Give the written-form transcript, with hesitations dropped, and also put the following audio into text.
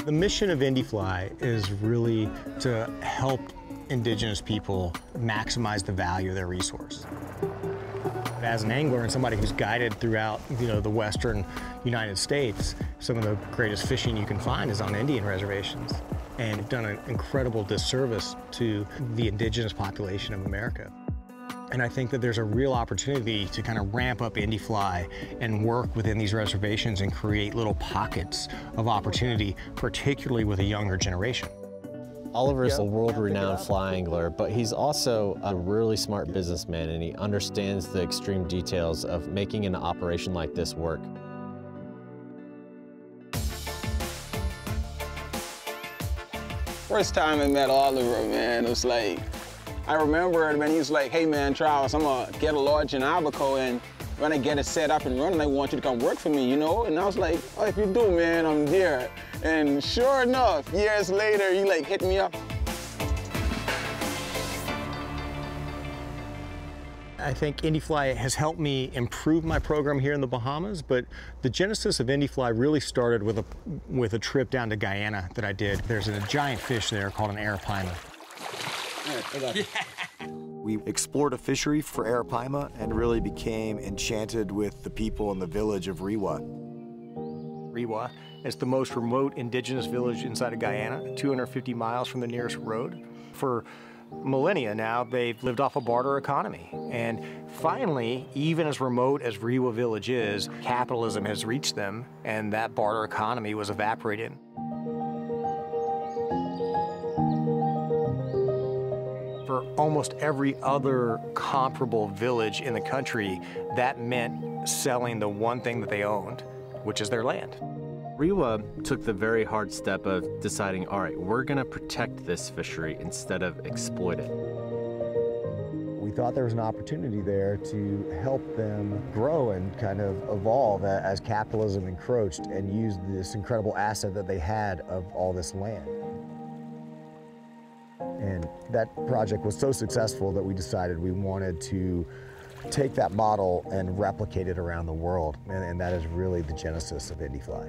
The mission of Indifly is really to help indigenous people maximize the value of their resource. As an angler and somebody who's guided throughout, the western United States, some of the greatest fishing you can find is on Indian reservations. And we've done an incredible disservice to the indigenous population of America. And I think that there's a real opportunity to kind of ramp up Indifly and work within these reservations and create little pockets of opportunity, particularly with a younger generation. Oliver is a world-renowned fly angler, but he's also a really smart businessman, and he understands the extreme details of making an operation like this work. First time I met Oliver, man, it was like, I remember when he was like, hey man, Charles, I'm gonna get a lodge in Abaco, and when I get it set up and running, I want you to come work for me, And I was like, oh, if you do, man, I'm there. And sure enough, years later, he like hit me up. I think Indifly has helped me improve my program here in the Bahamas, but the genesis of Indifly really started with a trip down to Guyana that I did. There's a giant fish there called an arapaima. We explored a fishery for arapaima and really became enchanted with the people in the village of Rewa. Rewa is the most remote indigenous village inside of Guyana, 250 miles from the nearest road. For millennia now, they've lived off a barter economy. And finally, even as remote as Rewa village is, capitalism has reached them, and that barter economy was evaporated. For almost every other comparable village in the country, that meant selling the one thing that they owned, which is their land. Rewa took the very hard step of deciding, all right, we're gonna protect this fishery instead of exploit it. We thought there was an opportunity there to help them grow and kind of evolve as capitalism encroached and use this incredible asset that they had of all this land. And that project was so successful that we decided we wanted to take that model and replicate it around the world. And that is really the genesis of Indifly.